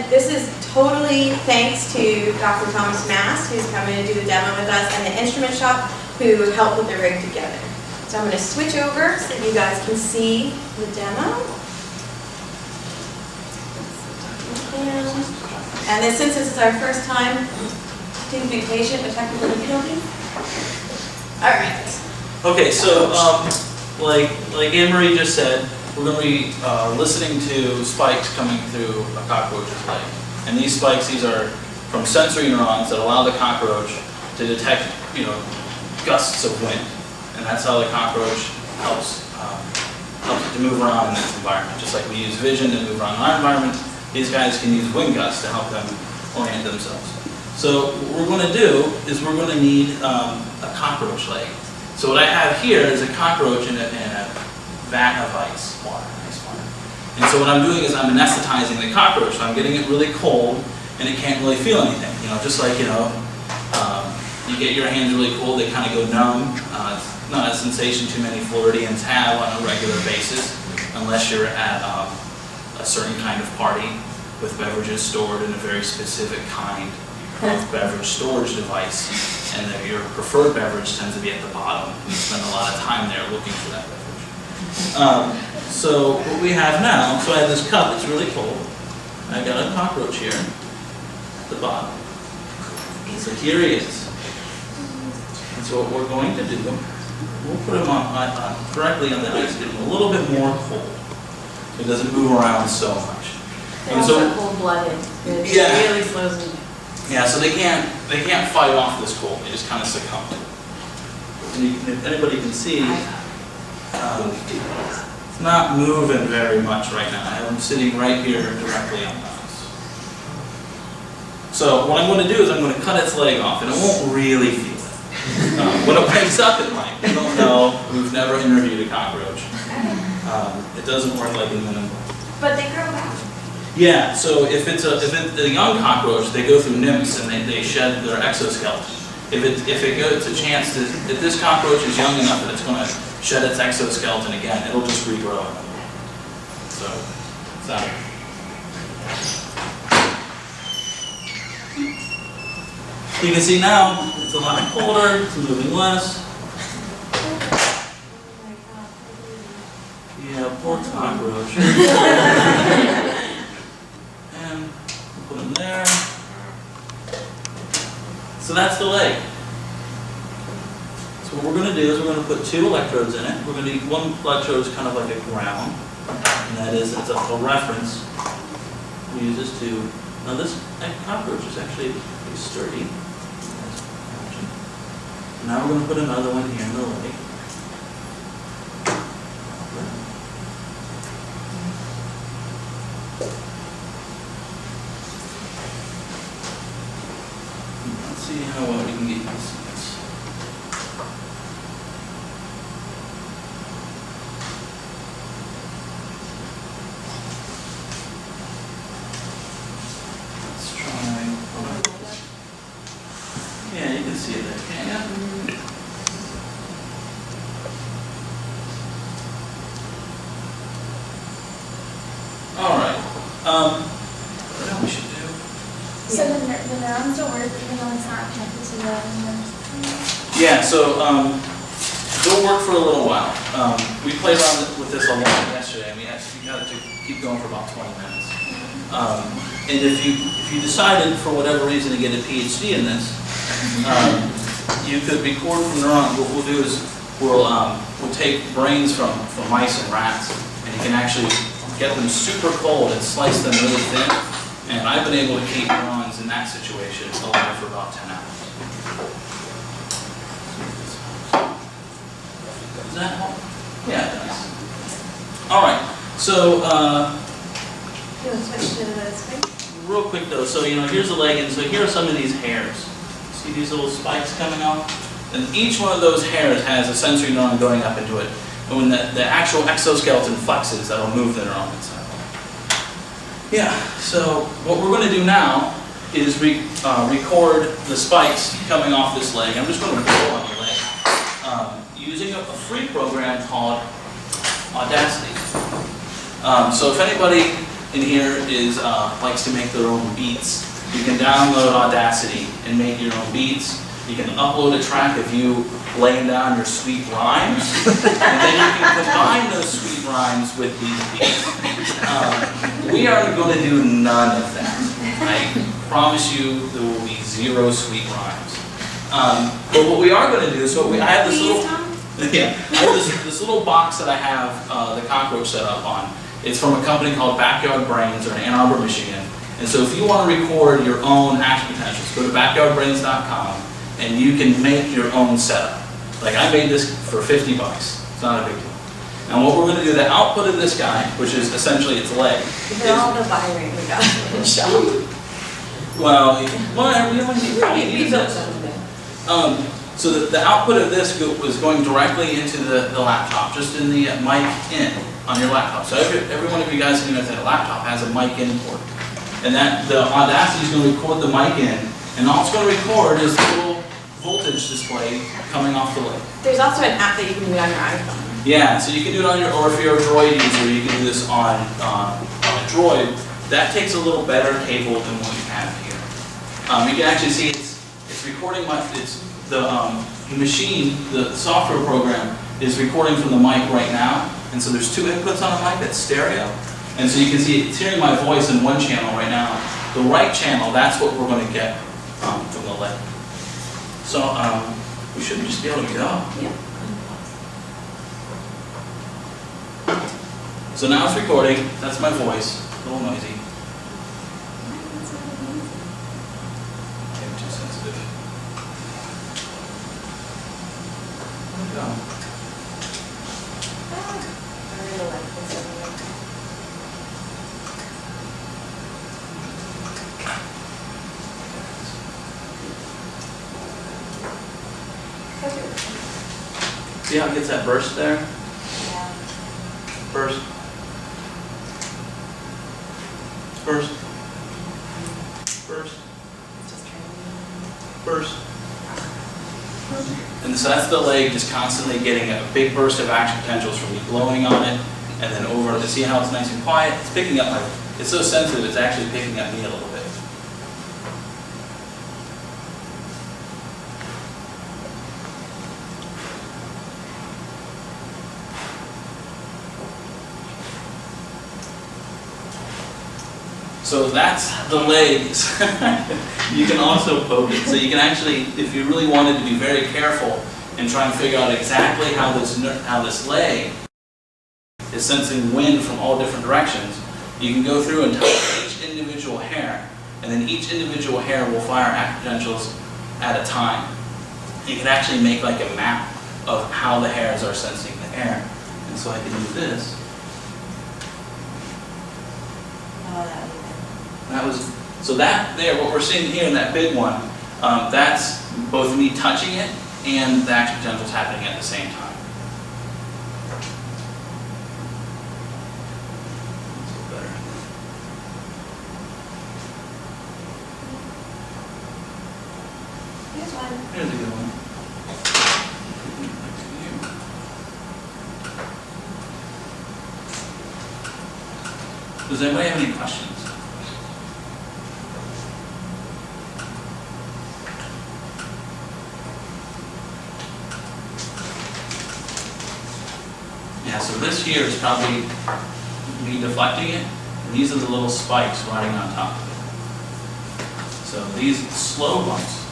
This is totally thanks to Dr. Thomas Mast, who's coming to do the demo with us, and the instrument shop, who helped put the rig together. So I'm going to switch over so you guys can see the demo. And then since this is our first time, please be patient with technical difficulties. All right. Okay, so like Anne-Marie just said, we're going to be listening to spikes coming through a cockroach's leg. And these spikes, these are from sensory neurons that allow the cockroach to detect, gusts of wind. And that's how the cockroach helps it to move around in this environment. Just like we use vision to move around in our environment, these guys can use wind gusts to help them orient themselves. So what we're going to do is we're going to need a cockroach leg. So what I have here is a cockroach in a vat of ice water. And so what I'm doing is I'm anesthetizing the cockroach. So I'm getting it really cold, and it can't really feel anything. Just like you get your hands really cold, they kind of go numb. It's not a sensation too many Floridians have on a regular basis, unless you're at a certain kind of party with beverages stored in a very specific kind of beverage storage device, and that your preferred beverage tends to be at the bottom. You spend a lot of time there looking for that beverage. So what we have now, so I have this cup, it's really cold. I got a cockroach here at the bottom. So here he is. And so what we're going to do, we'll put him on directly on the ice, get him a little bit more cold, so he doesn't move around so much. They're also cold-blooded. It really slows them down. Yeah, so they can't fight off this cold. They just kind of succumb to it. And if anybody can see, it's not moving very much right now. I have him sitting right here directly on the ice. So what I'm going to do is I'm going to cut its leg off, and it won't really feel it. When it wakes up, it might. We don't know. We've never interviewed a cockroach. It doesn't work like in minimum. But they grow back. Yeah, so if it's a young cockroach, they go through nymphs and they shed their exoskeleton. It's a chance if this cockroach is young enough that it's going to shed its exoskeleton again, it'll just regrow it. So, you can see now it's a lot colder, it's moving less. Yeah, poor cockroach. And put them there. So that's the leg. So what we're going to do is we're going to put 2 electrodes in it. We're going to do one electrode is kind of like a ground, and that is it's a reference. We use this to. Now this cockroach is actually pretty sturdy. Now we're going to put another one here in the leg. Let's see how well we can get these things. Let's try. Yeah, you can see it there, can't you? All right. What else we should do? So the neurons don't work even though it's not connected to the nerves? Yeah, so they'll work for a little while. We played around with this a lot yesterday, and we got it to keep going for about 20 minutes. And if you decided for whatever reason to get a PhD in this, you could record from neurons. What we'll do is we'll take brains from mice and rats, and you can actually get them super cold and slice them really thin. And I've been able to keep neurons in that situation alive for about 10 hours. Does that help? Yeah, it does. All right. So, You want to switch to the screen? real quick though, so here's the leg, and so here are some of these hairs. See these little spikes coming off? And each one of those hairs has a sensory neuron going up into it. And when the actual exoskeleton flexes, that'll move the neuron inside. Yeah, so what we're going to do now is record the spikes coming off this leg. I'm just going to blow on the leg using a free program called Audacity. So if anybody in here is likes to make their own beats. You can download Audacity and make your own beats. You can upload a track of you laying down your sweet rhymes, and then you can combine those sweet rhymes with these beats. We are going to do none of that. I promise you there will be 0 sweet rhymes. But what we are going to do is, I have this little, I have this little box that I have the cockroach set up on. It's from a company called Backyard Brains, or in Ann Arbor, Michigan. And so if you want to record your own action potentials, go to backyardbrains.com and you can make your own setup. Like I made this for 50 bucks. It's not a big deal. And what we're going to do, the output of this guy, which is essentially its leg. Look at all the wiring we got in the shop. Well, we don't need this. So the output of this was going directly into the laptop, just in the mic in on your laptop. So every one of you guys sitting at that laptop has a mic in port. And that the Audacity is going to record the mic in, and all it's going to record is the little voltage display coming off the leg. There's also an app that you can do on your iPhone. Yeah, so you can do it on your, or if you're a Droid user, you can do this on a Droid. That takes a little better cable than what you have here. You can actually see it's recording the machine, the software program is recording from the mic right now, and so there's 2 inputs on a mic that's stereo, and so you can see it's hearing my voice in one channel right now. The right channel, that's what we're going to get from the leg. So we should just be able to go. Yeah. So now it's recording. That's my voice. A little noisy. Maybe too sensitive. There we go. I really like this over there. See how it gets that burst there? Yeah. Burst. Burst. Burst. Just trying Burst. And so that's the leg just constantly getting a big burst of action potentials from me blowing on it, and then over to see how it's nice and quiet. It's picking up it's so sensitive, it's actually picking up me a little bit. So that's the legs. You can also poke it. So you can actually, if you really wanted to be very careful and try and figure out exactly how this leg is sensing wind from all different directions, you can go through and touch each individual hair, and then each individual hair will fire action potentials at a time. You can actually make like a map of how the hairs are sensing the air. And so I can do this. So that there, what we're seeing here in that big one, that's both me touching it and the action potentials happening at the same time. That's a little better. Here's one. Here's a good one. Does anybody have any questions? Yeah, so this here is probably me deflecting it, and these are the little spikes riding on top of it. So these slow ones,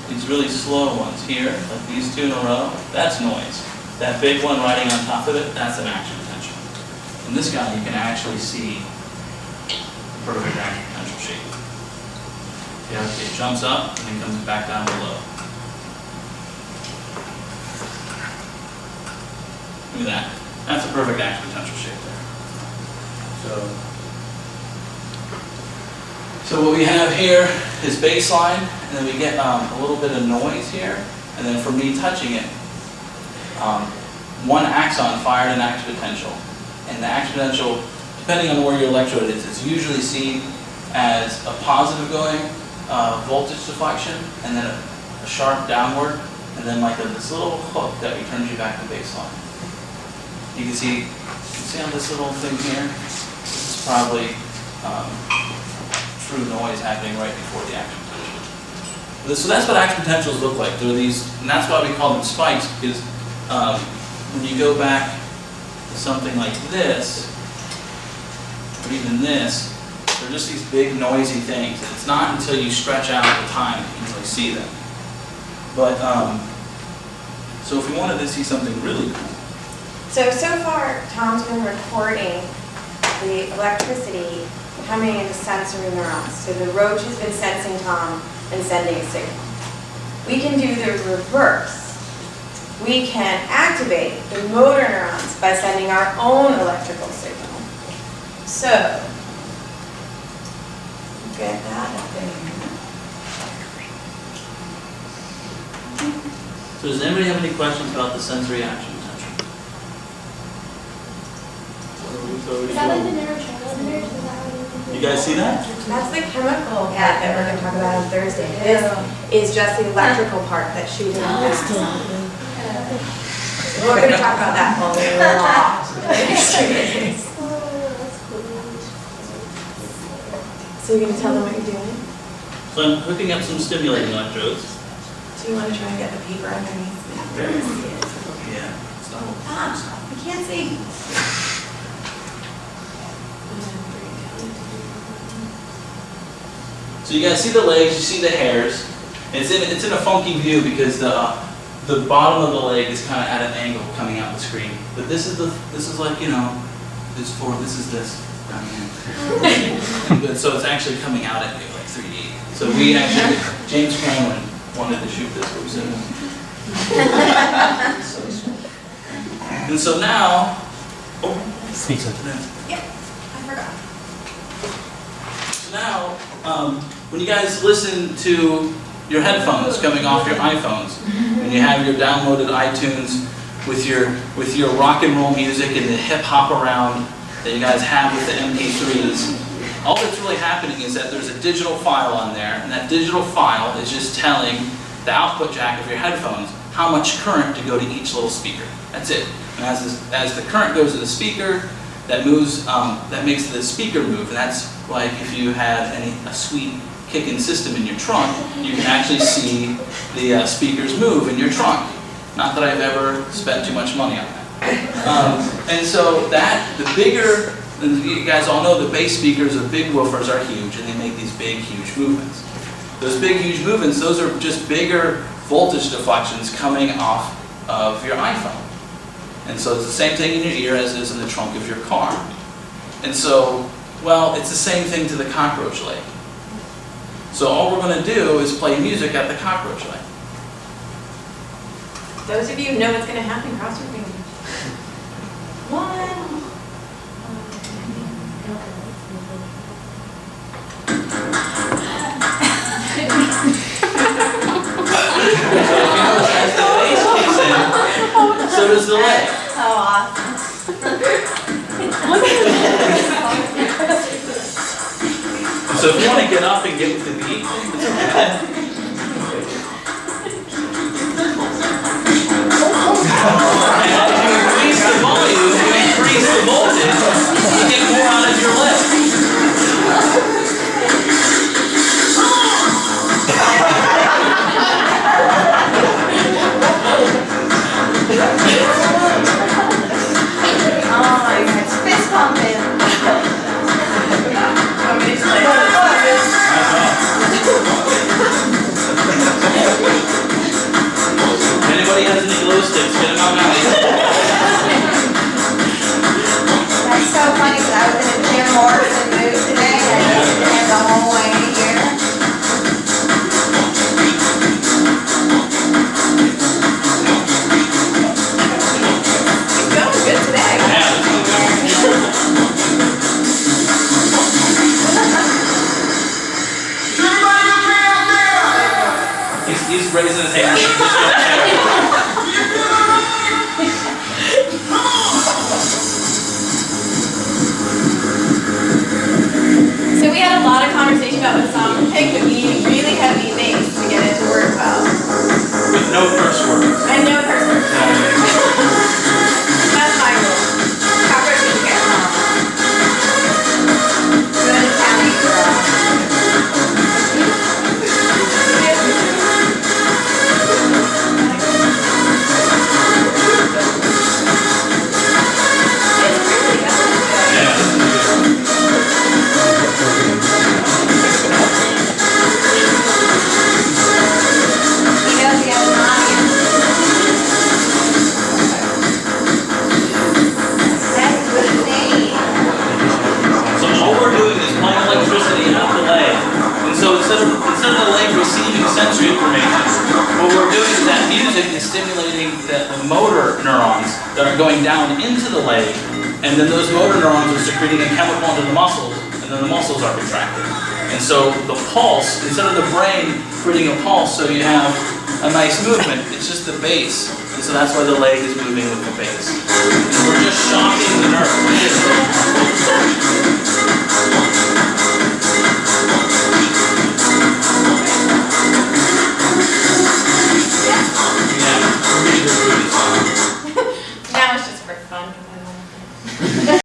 these really slow ones here, like these 2 in a row, that's noise. That big one riding on top of it, that's an action potential. In this guy, you can actually see the perfect action potential shape. Yeah, it jumps up and then comes back down below. Look at that. That's a perfect action potential shape there. So what we have here is baseline, and then we get a little bit of noise here, and then for me touching it, one axon fired an action potential, and the action potential, depending on where your electrode is usually seen as a positive going voltage deflection, and then a sharp downward, and then like this little hook that returns you back to baseline. You can see on this little thing here, probably true noise happening right before the action potential. So that's what action potentials look like. There are these, and that's why we call them spikes, because when you go back to something like this, or even this, they're just these big noisy things. And it's not until you stretch out the time that you can really see them. But, so if we wanted to see something really cool. So far, Tom's been recording the electricity coming into sensory neurons. So the roach has been sensing Tom and sending a signal. We can do the reverse. We can activate the motor neurons by sending our own electrical signal. So, get that up there. So does anybody have any questions about the sensory action potential? Is that like the neurotransmitters? Is that what You guys see that? That's the chemical part that we're going to talk about on Thursday. This is just the electrical part that's shooting fast. We're going to talk about that a lot. So you're going to tell them what you're doing? So I'm hooking up some stimulating electrodes. So you want to try and get the paper underneath? Yeah. I can't see. So you guys see the legs, you see the hairs. It's in a funky view because the bottom of the leg is kind of at an angle coming out the screen. But this is like, you know, this is this down here. But so it's actually coming out at you like 3D. So we actually, James Cameron wanted to shoot this, but we said no. And so now, speak something in. Yeah, I forgot. So now, when you guys listen to your headphones coming off your iPhones, and you have your downloaded iTunes with your rock and roll music and the hip hop around that you guys have with the MP3s, all that's really happening is that there's a digital file on there, and that digital file is just telling the output jack of your headphones how much current to go to each little speaker. That's it. And as the current goes to the speaker, that moves, that makes the speaker move, and that's like if you had a sweet kicking system in your trunk, you can actually see the speakers move in your trunk. Not that I've ever spent too much money on that. And so the bigger, and you guys all know the bass speakers of big woofers are huge, and they make these big, huge movements. Those big, huge movements, those are just bigger voltage deflections coming off of your iPhone. And so it's the same thing in your ear as it is in the trunk of your car. And so, well, it's the same thing to the cockroach leg. So all we're going to do is play music at the cockroach leg. Those of you who know what's going to happen, cross your fingers. One. So does the leg. Oh, awesome. So if you want to get up and get with the beat, it's okay. And as you increase the volume, you increase the voltage, you get more out of your leg. Oh my God, it's fist pumping. If anybody has any glow sticks, get them out now. That's so funny, because I was in a Jim Morrison mood today, and I listened to him the whole way here. It's going good today. Yeah, this is good. He's raising his hand. He's just So we had a lot of conversation about what song to pick, but we need really heavy things to get it to work well. with no curse words. And no curse words. That's my rule. Cockroach don't care. instead of the leg receiving sensory information, what we're doing is that music is stimulating the motor neurons that are going down into the leg, and then those motor neurons are secreting a chemical into the muscles, and then the muscles are contracted. And so the pulse, instead of the brain creating a pulse so you have a nice movement, it's just the bass. And so that's why the leg is moving with the bass. And we're just shocking the nerve.